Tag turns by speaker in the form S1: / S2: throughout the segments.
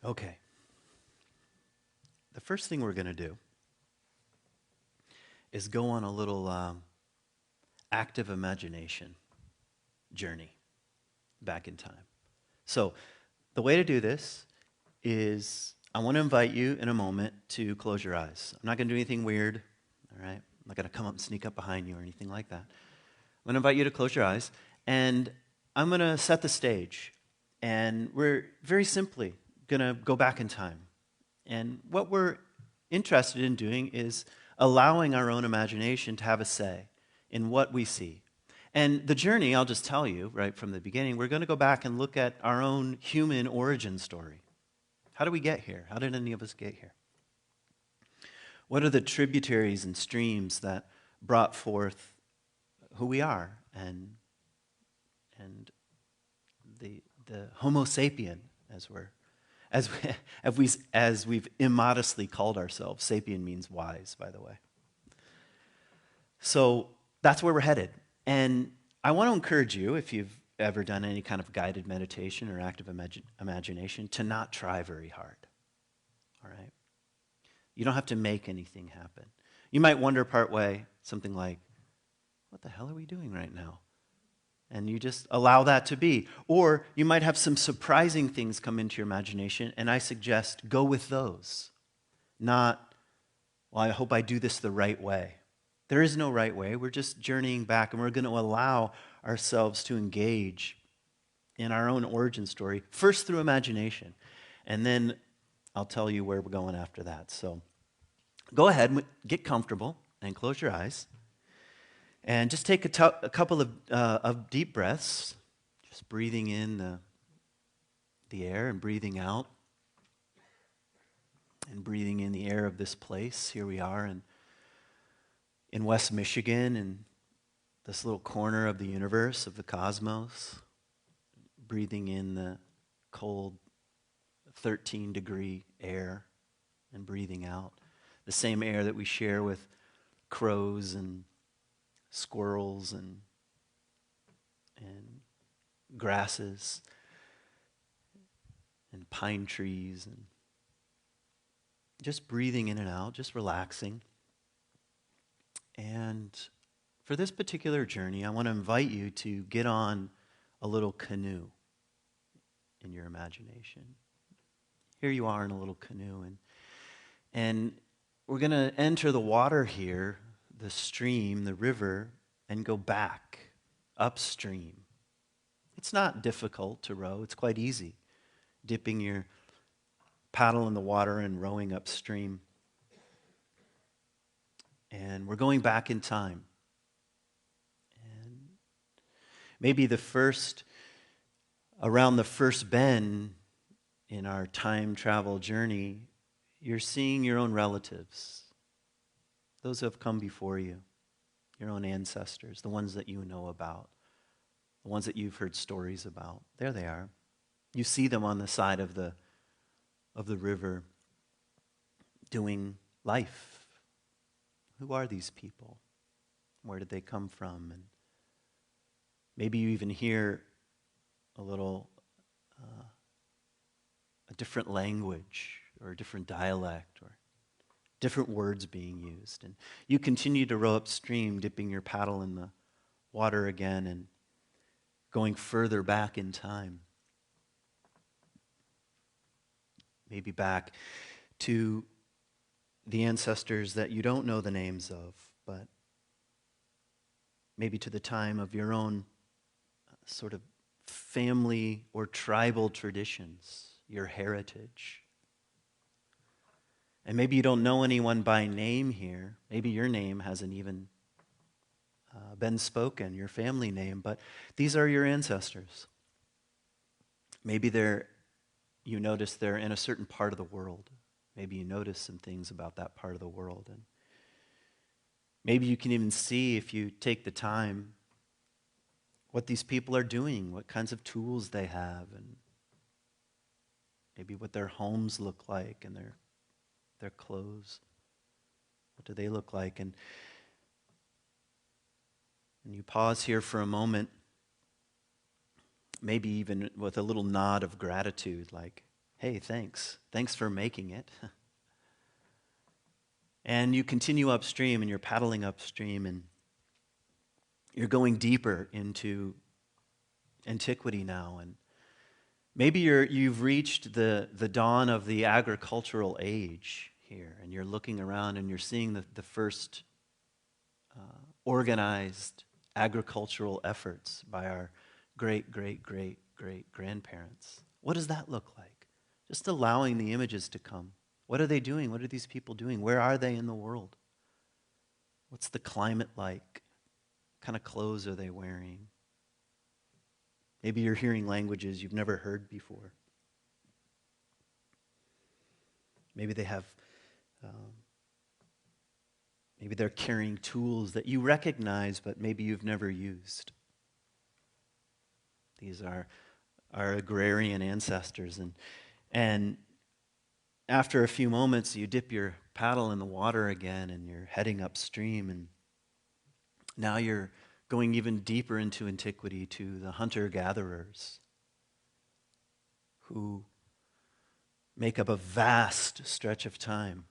S1: Okay. The first thing we're going to do is go on a little active imagination journey back in time. So, the way to do this is I want to invite you in a moment to close your eyes. I'm not going to do anything weird, all right? I'm not going to come up and sneak up behind you or anything like that. I'm going to invite you to close your eyes, and I'm going to set the stage. And we're very simply going to go back in time. And what we're interested in doing is allowing our own imagination to have a say in what we see. And the journey, I'll just tell you right from the beginning, we're going to go back and look at our own human origin story. How did we get here? How did any of us get here? What are the tributaries and streams that brought forth who we are and the Homo sapien, as we've immodestly called ourselves. Sapien means wise, by the way. So that's where we're headed. And I want to encourage you, if you've ever done any kind of guided meditation or active imagination, to not try very hard. All right? You don't have to make anything happen. You might wonder partway something like, what the hell are we doing right now? And you just allow that to be. Or you might have some surprising things come into your imagination, and I suggest go with those. Not, well, I hope I do this the right way. There is no right way. We're just journeying back, and we're going to allow ourselves to engage in our own origin story, first through imagination, and then I'll tell you where we're going after that. So go ahead, get comfortable, and close your eyes. And just take a couple of deep breaths, just breathing in the air and breathing out. And breathing in the air of this place. Here we are in West Michigan, in this little corner of the universe, of the cosmos. Breathing in the cold 13-degree air and breathing out the same air that we share with crows and squirrels and grasses and pine trees, and just breathing in and out, just relaxing. And for this particular journey, I want to invite you to get on a little canoe in your imagination. Here you are in a little canoe, and we're going to enter the water here, the stream, the river, and go back upstream. It's not difficult to row. It's quite easy, dipping your paddle in the water and rowing upstream. And we're going back in time. And maybe around the first bend in our time travel journey, you're seeing your own relatives, those who have come before you, your own ancestors, the ones that you know about, the ones that you've heard stories about. There they are. You see them on the side of the river doing life. Who are these people? Where did they come from? And maybe you even hear a different language or a different dialect or different words being used. And you continue to row upstream, dipping your paddle in the water again and going further back in time. Maybe back to the ancestors that you don't know the names of, but maybe to the time of your own sort of family or tribal traditions, your heritage. And maybe you don't know anyone by name here. Maybe your name hasn't even been spoken, your family name, but these are your ancestors. Maybe you notice they're in a certain part of the world. Maybe you notice some things about that part of the world. And maybe you can even see, if you take the time, what these people are doing, what kinds of tools they have, and maybe what their homes look like and their clothes. What do they look like? And you pause here for a moment, maybe even with a little nod of gratitude, like, hey, thanks. Thanks for making it. And you continue upstream, and you're paddling upstream, and you're going deeper into antiquity now. And maybe you've reached the dawn of the agricultural age here, and you're looking around and you're seeing the first organized agricultural efforts by our great, great, great, great grandparents. What does that look like? Just allowing the images to come. What are they doing? What are these people doing? Where are they in the world? What's the climate like? What kind of clothes are they wearing? Maybe you're hearing languages you've never heard before. Maybe they have, maybe they're carrying tools that you recognize, but maybe you've never used. These are our agrarian ancestors. And after a few moments, you dip your paddle in the water again, and you're heading upstream, and now you're going even deeper into antiquity to the hunter-gatherers who make up a vast stretch of time.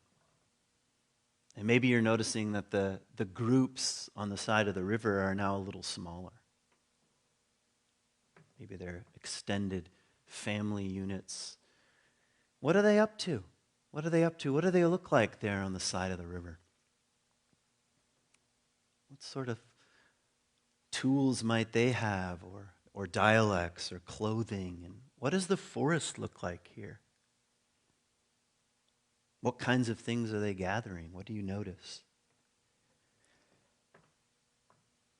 S1: And maybe you're noticing that the groups on the side of the river are now a little smaller. Maybe they're extended family units. What are they up to? What are they up to? What do they look like there on the side of the river? What sort of tools might they have, or dialects, or clothing? And what does the forest look like here? What kinds of things are they gathering? What do you notice?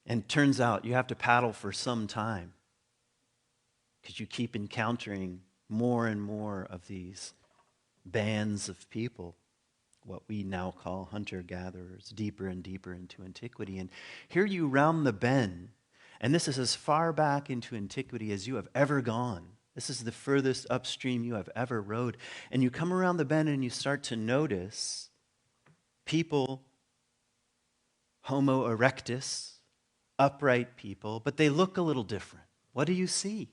S1: And it turns out you have to paddle for some time because you keep encountering more and more of these bands of people, what we now call hunter-gatherers, deeper and deeper into antiquity. And here you round the bend, and this is as far back into antiquity as you have ever gone. This is the furthest upstream you have ever rowed. And you come around the bend and you start to notice people, Homo erectus, upright people, but they look a little different. What do you see?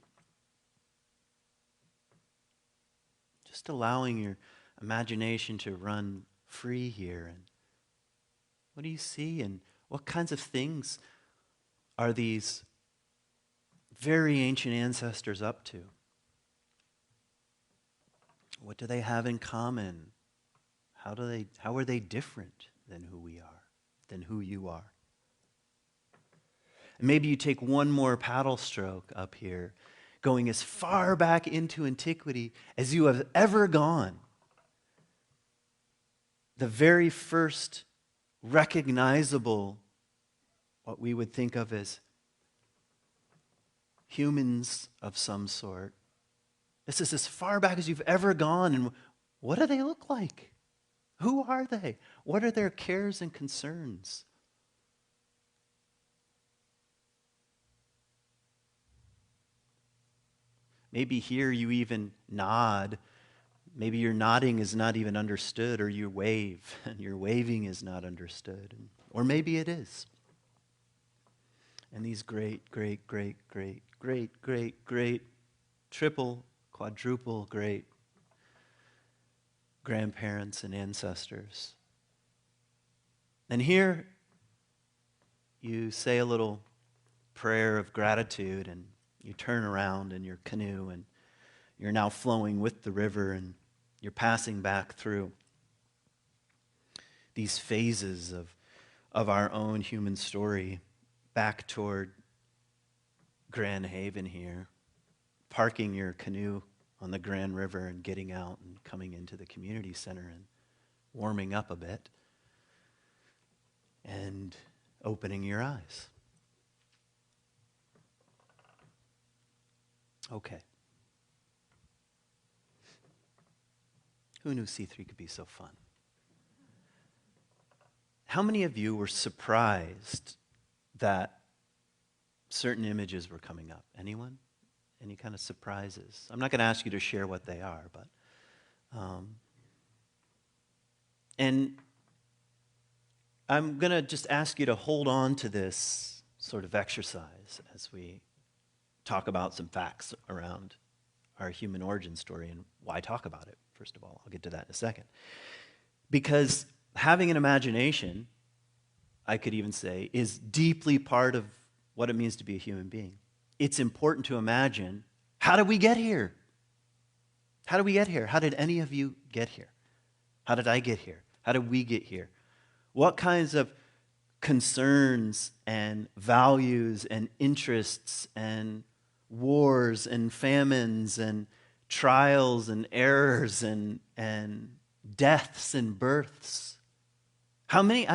S1: Just allowing your imagination to run free here. And what do you see? And what kinds of things are these very ancient ancestors up to? What do they have in common? How are they different than who we are, than who you are? And maybe you take one more paddle stroke up here, going as far back into antiquity as you have ever gone. The very first recognizable, what we would think of as humans of some sort. This is as far back as you've ever gone. And what do they look like? Who are they? What are their cares and concerns? Maybe here you even nod. Maybe your nodding is not even understood, or you wave, and your waving is not understood. Or maybe it is. And these great, great, great, great, great, great, great, triple, quadruple great grandparents and ancestors. And here you say a little prayer of gratitude, and you turn around in your canoe, and you're now flowing with the river, and you're passing back through these phases of our own human story back toward Grand Haven here, parking your canoe on the Grand River and getting out and coming into the community center and warming up a bit and opening your eyes. Okay. Who knew C3 could be so fun? How many of you were surprised that certain images were coming up? Anyone? Any kind of surprises? I'm not going to ask you to share what they are, but and I'm going to just ask you to hold on to this sort of exercise as we talk about some facts around our human origin story and why talk about it, first of all. I'll get to that in a second. Because having an imagination, I could even say, is deeply part of what it means to be a human being. It's important to imagine, how did we get here? How did we get here? How did any of you get here? How did I get here? How did we get here? What kinds of concerns and values and interests and wars and famines and trials and errors and deaths and births? How many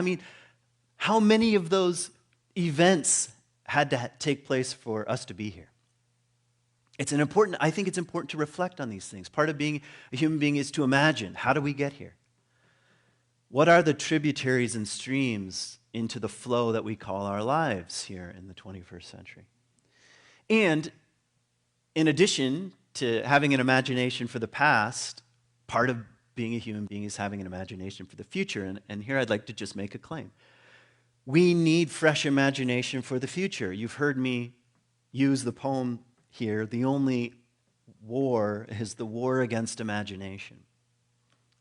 S1: of those events had to take place for us to be here? I think it's important to reflect on these things. Part of being a human being is to imagine, how do we get here? What are the tributaries and streams into the flow that we call our lives here in the 21st century? And in addition to having an imagination for the past, part of being a human being is having an imagination for the future. And here I'd like to just make a claim. We need fresh imagination for the future. You've heard me use the poem here, the only war is the war against imagination.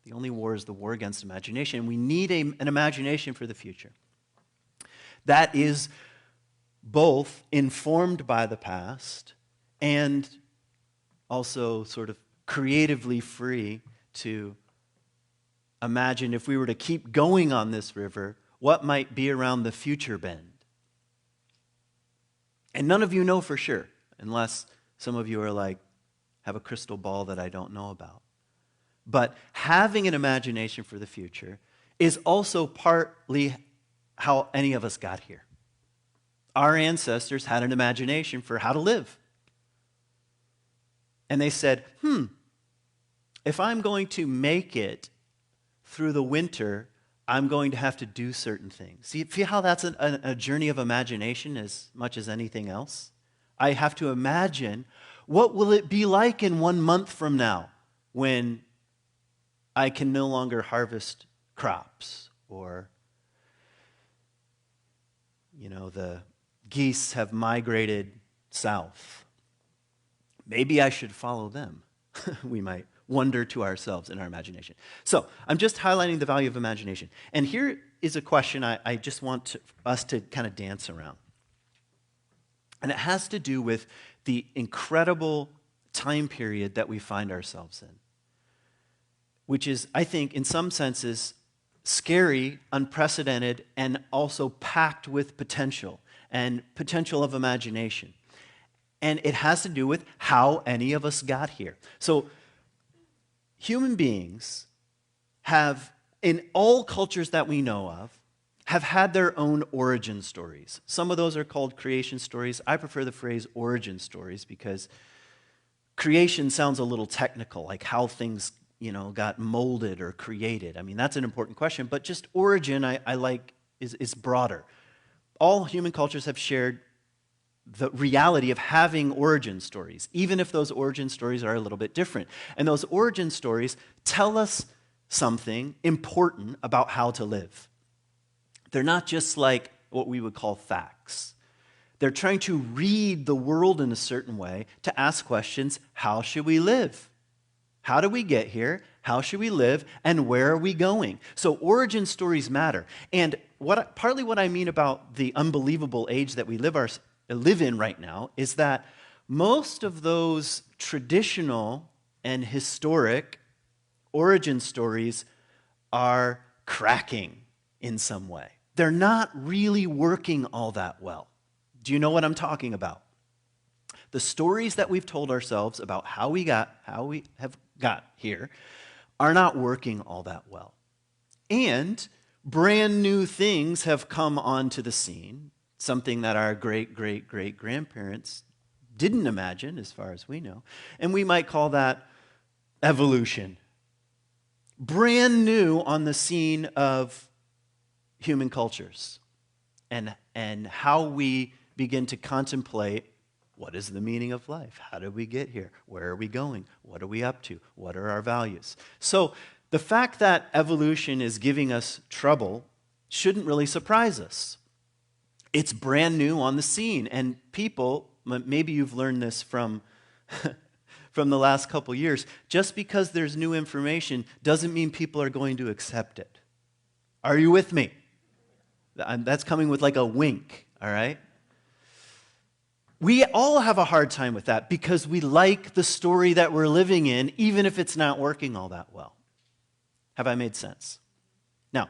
S1: The only war is the war against imagination. We need an imagination for the future that is both informed by the past and also sort of creatively free to imagine, if we were to keep going on this river, what might be around the future bend. And none of you know for sure, unless some of you are like, have a crystal ball that I don't know about. But having an imagination for the future is also partly how any of us got here. Our ancestors had an imagination for how to live. And they said, if I'm going to make it through the winter, I'm going to have to do certain things. See how that's a journey of imagination as much as anything else? I have to imagine, what will it be like in 1 month from now when I can no longer harvest crops, or, the geese have migrated south. Maybe I should follow them. We might wonder to ourselves in our imagination. So I'm just highlighting the value of imagination. And here is a question I just want us to kind of dance around. And it has to do with the incredible time period that we find ourselves in, which is, I think, in some senses, scary, unprecedented, and also packed with potential and potential of imagination. And it has to do with how any of us got here. So human beings have, in all cultures that we know of, have had their own origin stories. Some of those are called creation stories. I prefer the phrase origin stories because creation sounds a little technical, like how things, got molded or created. I mean, that's an important question, but just origin I like is broader. All human cultures have shared the reality of having origin stories, even if those origin stories are a little bit different. And those origin stories tell us something important about how to live. They're not just like what we would call facts. They're trying to read the world in a certain way to ask questions, how should we live? How do we get here? How should we live? And where are we going? So origin stories matter. And partly what I mean about the unbelievable age that we live in right now is that most of those traditional and historic origin stories are cracking in some way. They're not really working all that well. Do you know what I'm talking about? The stories that we've told ourselves about how we have got here are not working all that well. And brand new things have come onto the scene, something that our great-great-great-grandparents didn't imagine, as far as we know. And we might call that evolution. Brand new on the scene of human cultures and how we begin to contemplate, what is the meaning of life? How did we get here? Where are we going? What are we up to? What are our values? So the fact that evolution is giving us trouble shouldn't really surprise us. It's brand new on the scene, and people, maybe you've learned this from from the last couple years. Just because there's new information doesn't mean people are going to accept it. Are you with me? That's coming with like a wink, all right? We all have a hard time with that because we like the story that we're living in, even if it's not working all that well. Have I made sense? Now,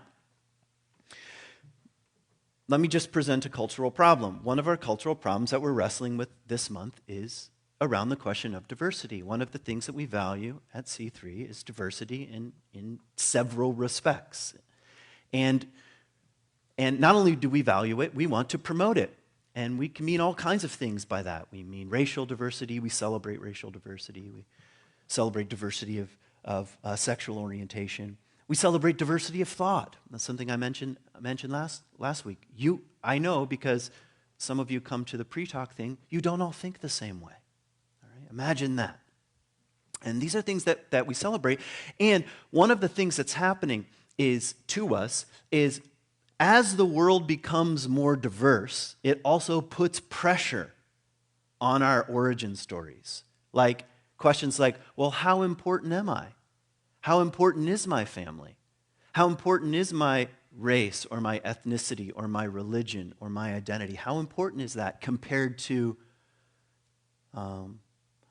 S1: let me just present a cultural problem. One of our cultural problems that we're wrestling with this month is around the question of diversity. One of the things that we value at C3 is diversity in several respects. And not only do we value it, we want to promote it. And we can mean all kinds of things by that. We mean racial diversity. We celebrate racial diversity. We celebrate diversity of sexual orientation. We celebrate diversity of thought. That's something I mentioned last week. I know because some of you come to the pre-talk thing, you don't all think the same way. All right? Imagine that. And these are things that we celebrate. And one of the things that's happening is as the world becomes more diverse, it also puts pressure on our origin stories. Like questions like, well, how important am I? How important is my family? How important is my race or my ethnicity or my religion or my identity? How important is that compared to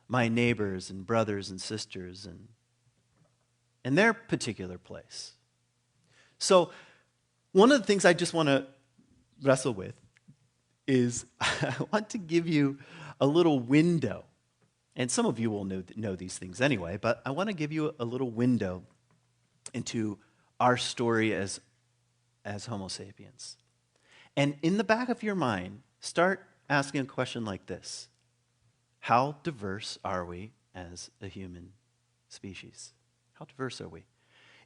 S1: my neighbors and brothers and sisters and their particular place? So one of the things I just want to wrestle with is I want to give you a little window. And some of you will know these things anyway, but I want to give you a little window into our story as Homo sapiens. And in the back of your mind, start asking a question like this. How diverse are we as a human species? How diverse are we?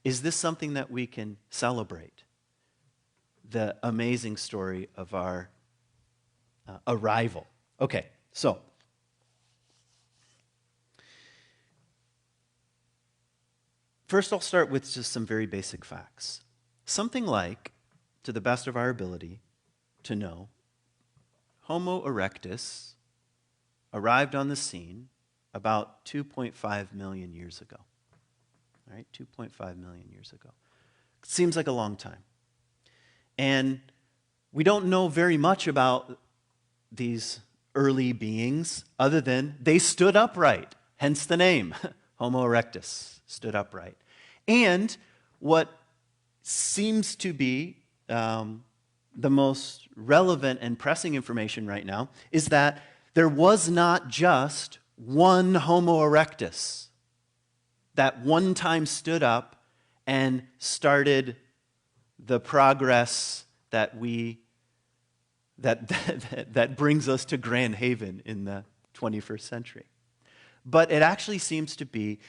S1: Is this something that we can celebrate? The amazing story of our arrival. Okay, so first, I'll start with just some very basic facts. Something like, to the best of our ability to know, Homo erectus arrived on the scene about 2.5 million years ago. All right, 2.5 million years ago. Seems like a long time. And we don't know very much about these early beings other than they stood upright, hence the name, Homo erectus, stood upright. And what seems to be the most relevant and pressing information right now is that there was not just one Homo erectus that one time stood up and started the progress that brings us to Grand Haven in the 21st century. But it actually seems to be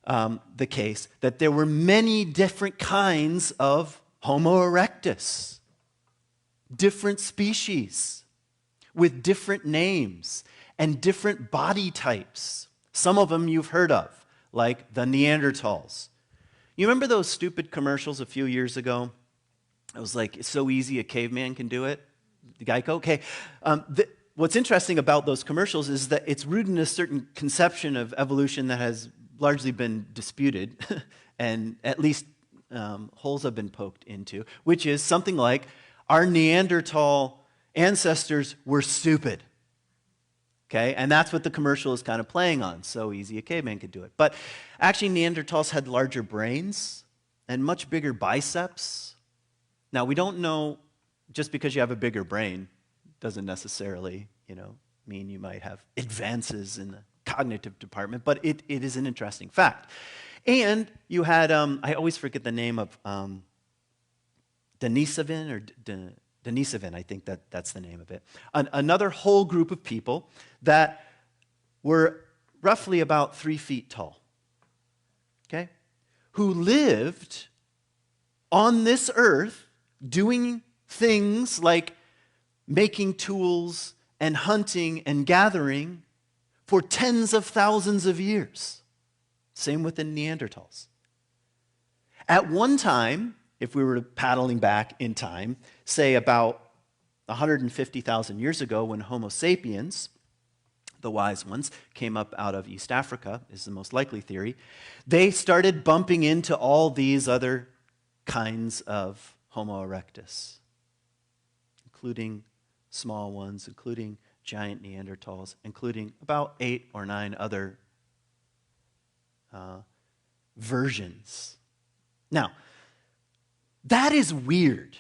S1: the case that there were many different kinds of Homo erectus, different species with different names and different body types. Some of them you've heard of, like the Neanderthals. You remember those stupid commercials a few years ago? It was like, it's so easy a caveman can do it. The Geico? Okay. What's interesting about those commercials is that it's rooted in a certain conception of evolution that has largely been disputed, and at least holes have been poked into, which is something like, our Neanderthal ancestors were stupid. Okay? And that's what the commercial is kind of playing on. So easy a caveman could do it. But actually, Neanderthals had larger brains and much bigger biceps. Now, we don't know, just because you have a bigger brain doesn't necessarily, mean you might have advances in the cognitive department, but it is an interesting fact. And you had, I always forget the name of Denisovin, I think that's the name of it. Another whole group of people that were roughly about 3 feet tall, okay, who lived on this earth doing things like making tools and hunting and gathering for tens of thousands of years. Same with the Neanderthals. At one time, if we were paddling back in time, say about 150,000 years ago when Homo sapiens the wise ones, came up out of East Africa, is the most likely theory. They started bumping into all these other kinds of Homo erectus, including small ones, including giant Neanderthals, including about 8 or 9 other versions. Now, that is weird.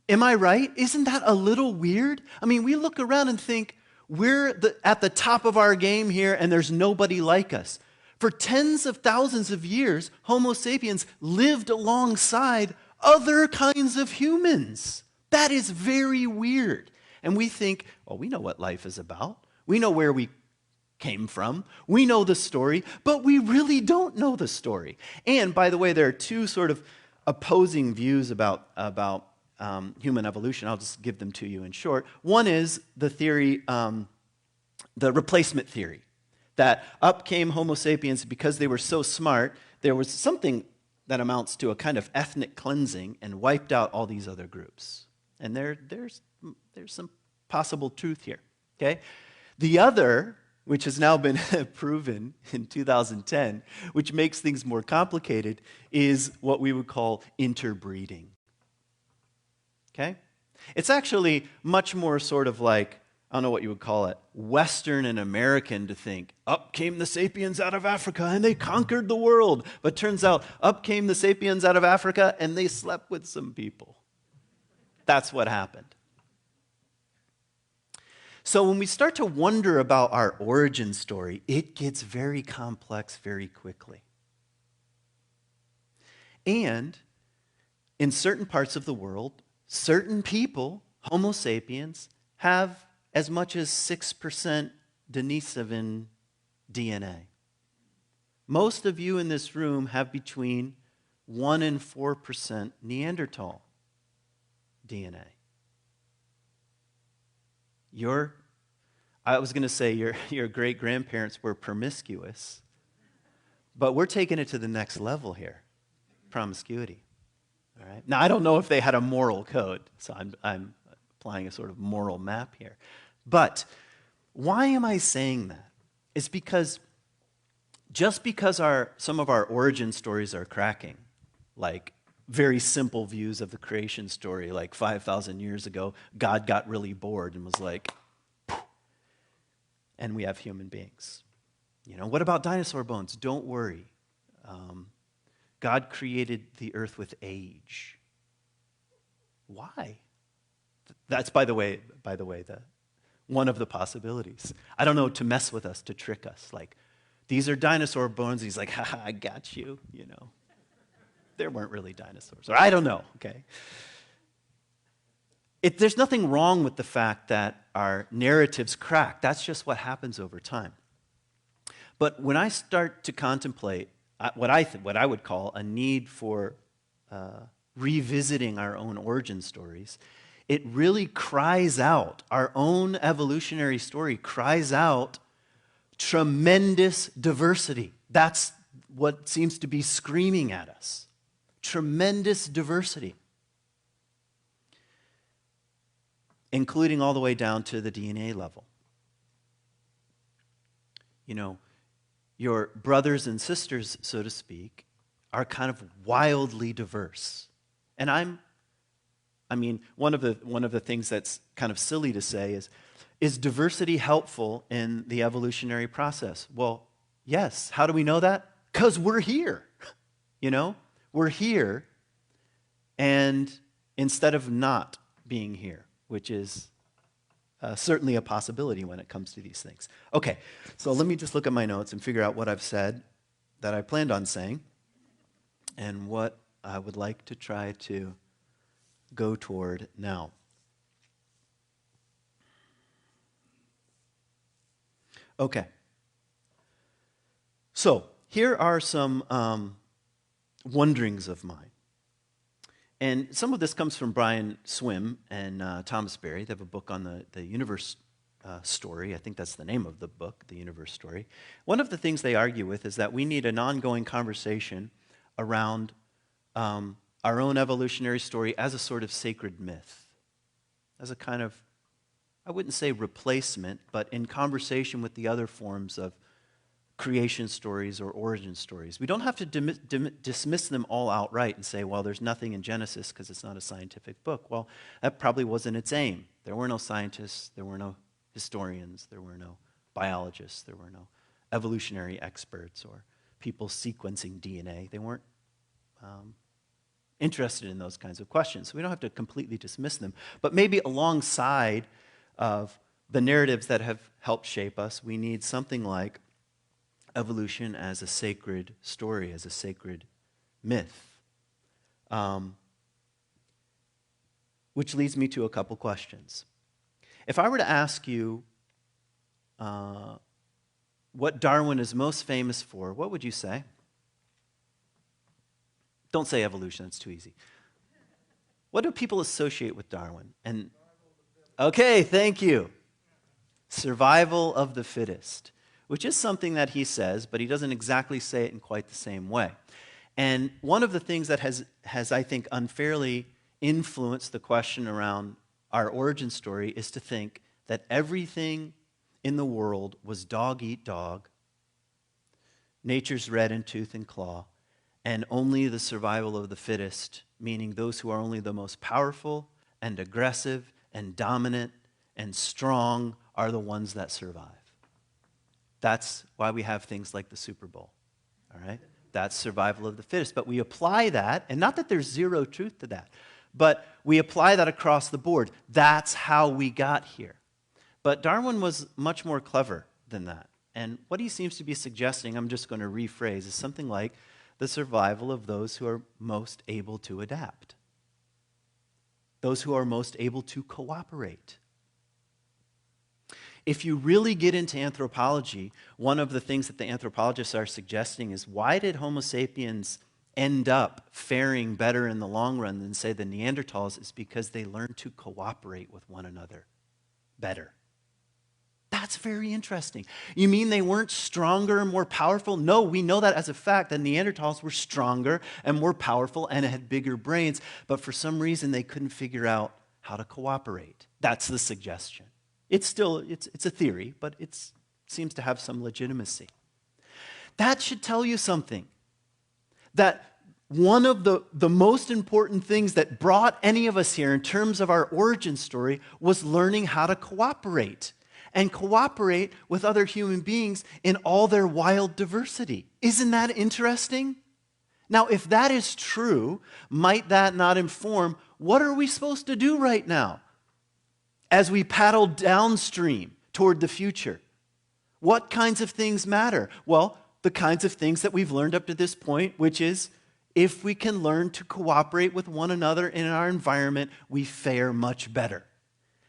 S1: Am I right? Isn't that a little weird? I mean, we look around and think we're at the top of our game here and there's nobody like us. For tens of thousands of years, Homo sapiens lived alongside other kinds of humans. That is very weird. And we think, well, we know what life is about. We know where we came from. We know the story, but we really don't know the story. And by the way, there are two sort of opposing views about human evolution. I'll just give them to you in short. One is the theory, the replacement theory, that up came Homo sapiens because they were so smart, there was something that amounts to a kind of ethnic cleansing and wiped out all these other groups. And there's some possible truth here, okay? The other, which has now been proven in 2010, which makes things more complicated, is what we would call interbreeding. Okay? It's actually much more sort of like, I don't know what you would call it, Western and American to think, up came the sapiens out of Africa and they conquered the world. But turns out, up came the sapiens out of Africa and they slept with some people. That's what happened. So when we start to wonder about our origin story, it gets very complex very quickly. And in certain parts of the world, certain people, Homo sapiens, have as much as 6% Denisovan DNA. Most of you in this room have between 1 and 4% Neanderthal DNA. I was going to say your great-grandparents were promiscuous, but we're taking it to the next level here, promiscuity. All right? Now, I don't know if they had a moral code, so I'm applying a sort of moral map here. But why am I saying that? It's because just because some of our origin stories are cracking, like very simple views of the creation story, like 5,000 years ago, God got really bored and was like, and we have human beings. You know, what about dinosaur bones? Don't worry. God created the earth with age. Why? That's, by the way, one of the possibilities. I don't know, to mess with us, to trick us. Like, these are dinosaur bones. He's like, haha, I got you, you know. There weren't really dinosaurs. Or I don't know, okay? There's nothing wrong with the fact that our narratives crack. That's just what happens over time. But when I start to contemplate what I would call a need for revisiting our own origin stories, it really cries out, our own evolutionary story cries out tremendous diversity. That's what seems to be screaming at us. Tremendous diversity, including all the way down to the DNA level. You know, your brothers and sisters, so to speak, are kind of wildly diverse. And one of the things that's kind of silly to say is diversity helpful in the evolutionary process? Well, yes. How do we know that? Because we're here, you know? We're here, and instead of not being here, which is certainly a possibility when it comes to these things. Okay, so let me just look at my notes and figure out what I've said that I planned on saying and what I would like to try to go toward now. Okay, so here are some wonderings of mine. And some of this comes from Brian Swim and Thomas Berry. They have a book on the universe story. I think that's the name of the book, The Universe Story. One of the things they argue with is that we need an ongoing conversation around our own evolutionary story as a sort of sacred myth, as a kind of I wouldn't say replacement, but in conversation with the other forms of creation stories or origin stories. We don't have to dismiss them all outright and say, well, there's nothing in Genesis because it's not a scientific book. Well, that probably wasn't its aim. There were no scientists, there were no historians, there were no biologists, there were no evolutionary experts or people sequencing DNA. They weren't interested in those kinds of questions. So we don't have to completely dismiss them. But maybe alongside of the narratives that have helped shape us, we need something like evolution as a sacred story, as a sacred myth. Which leads me to a couple questions. If I were to ask you what Darwin is most famous for, what would you say? Don't say evolution, that's too easy. What do people associate with Darwin? And okay, thank you. Survival of the fittest, which is something that he says, but he doesn't exactly say it in quite the same way. And one of the things that has I think, unfairly influenced the question around our origin story is to think that everything in the world was dog eat dog, nature's red in tooth and claw, and only the survival of the fittest, meaning those who are only the most powerful and aggressive and dominant and strong are the ones that survive. That's why we have things like the Super Bowl, all right? That's survival of the fittest. But we apply that, and not that there's zero truth to that, but we apply that across the board. That's how we got here. But Darwin was much more clever than that. And what he seems to be suggesting, I'm just going to rephrase, is something like the survival of those who are most able to adapt, those who are most able to cooperate. If you really get into anthropology, one of the things that the anthropologists are suggesting is, why did Homo sapiens end up faring better in the long run than, say, the Neanderthals? Is because they learned to cooperate with one another better. That's very interesting. You mean they weren't stronger and more powerful? No, we know that as a fact. The Neanderthals were stronger and more powerful and had bigger brains, but for some reason they couldn't figure out how to cooperate. That's the suggestion. It's a theory, but it seems to have some legitimacy. That should tell you something. That one of the most important things that brought any of us here in terms of our origin story was learning how to cooperate. And cooperate with other human beings in all their wild diversity. Isn't that interesting? Now, if that is true, might that not inform what are we supposed to do right now as we paddle downstream toward the future? What kinds of things matter? Well, the kinds of things that we've learned up to this point, which is if we can learn to cooperate with one another in our environment, we fare much better.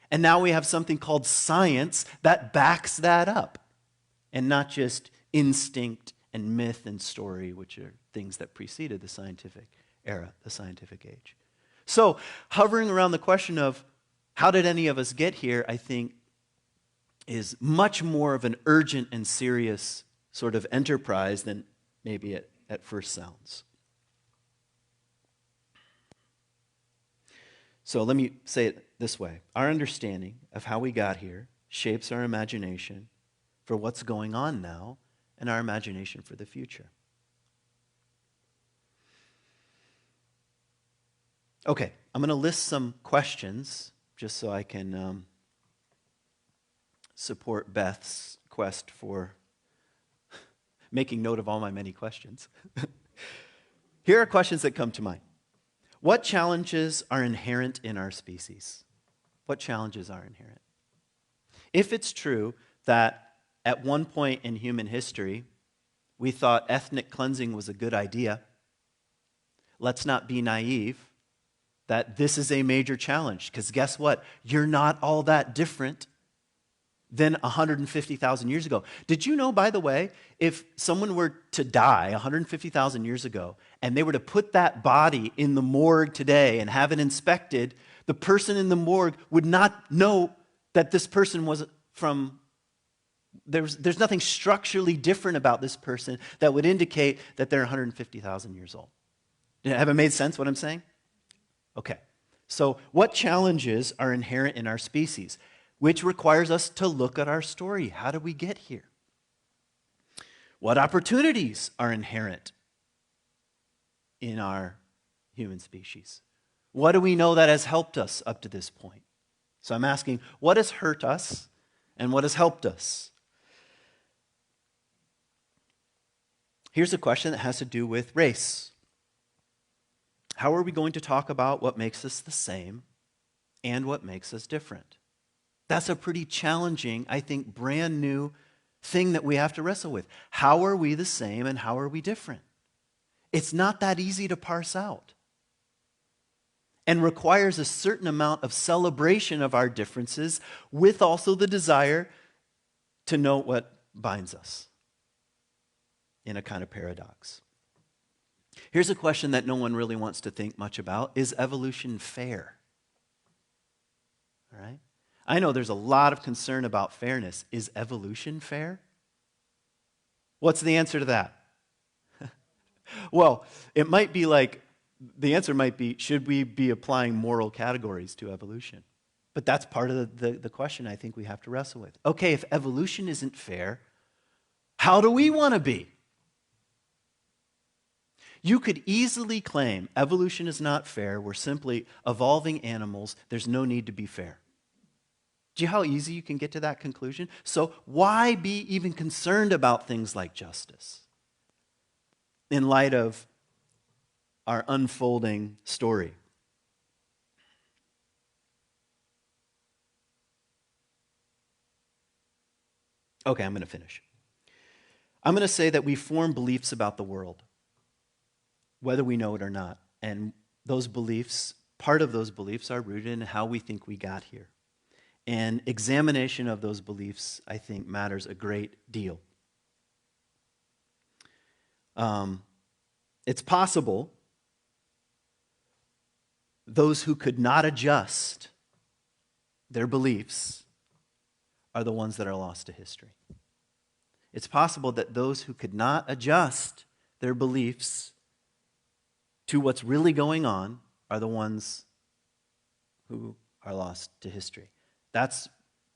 S1: And now we have something called science that backs that up, and not just instinct and myth and story, which are things that preceded the scientific era, the scientific age. So, hovering around the question of how did any of us get here, I think, is much more of an urgent and serious sort of enterprise than maybe it at first sounds. So let me say it this way. Our understanding of how we got here shapes our imagination for what's going on now and our imagination for the future. Okay, I'm going to list some questions just so I can support Beth's quest for making note of all my many questions. Here are questions that come to mind. What challenges are inherent in our species? What challenges are inherent? If it's true that at one point in human history, we thought ethnic cleansing was a good idea, let's not be naive that this is a major challenge, because guess what? You're not all that different than 150,000 years ago. Did you know, by the way, if someone were to die 150,000 years ago and they were to put that body in the morgue today and have it inspected, the person in the morgue would not know that this person was from, there's nothing structurally different about this person that would indicate that they're 150,000 years old. Have it made sense what I'm saying? Okay. So what challenges are inherent in our species? which requires us to look at our story. How did we get here? What opportunities are inherent in our human species? What do we know that has helped us up to this point? So I'm asking, what has hurt us and what has helped us? Here's a question that has to do with race. How are we going to talk about what makes us the same and what makes us different? That's a pretty challenging, I think, brand new thing that we have to wrestle with. How are we the same and how are we different? It's not that easy to parse out and requires a certain amount of celebration of our differences with also the desire to know what binds us in a kind of paradox. Here's a question that no one really wants to think much about. Is evolution fair? All right? I know there's a lot of concern about fairness. Is evolution fair? What's the answer to that? Well, it might be like, the answer might be, should we be applying moral categories to evolution? But that's part of the question I think we have to wrestle with. Okay, if evolution isn't fair, how do we want to be? You could easily claim evolution is not fair, we're simply evolving animals, there's no need to be fair. Do you know how easy you can get to that conclusion? So why be even concerned about things like justice in light of our unfolding story? Okay, I'm going to finish. I'm going to say that we form beliefs about the world, whether we know it or not. And those beliefs, part of those beliefs are rooted in how we think we got here. And examination of those beliefs, I think, matters a great deal. It's possible those who could not adjust their beliefs are the ones that are lost to history. It's possible that those who could not adjust their beliefs to what's really going on are the ones who are lost to history. That's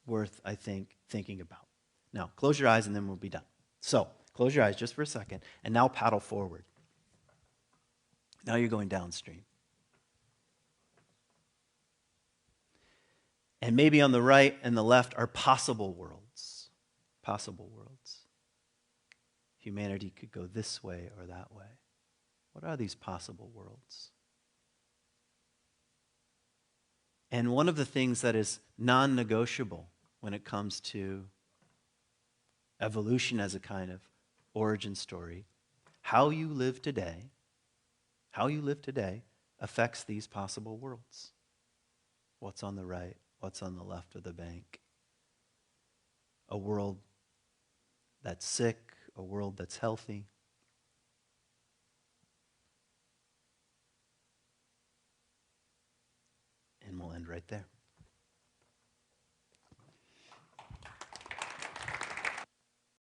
S1: worth, I think, thinking about. Now, close your eyes and then we'll be done. So, close your eyes just for a second and now paddle forward. Now you're going downstream. And maybe on the right and the left are possible worlds. Possible worlds. Humanity could go this way or that way. What are these possible worlds? And one of the things that is non-negotiable when it comes to evolution as a kind of origin story, how you live today affects these possible worlds. What's on the right? What's on the left of the bank? A world that's sick, a world that's healthy. And we'll end right there.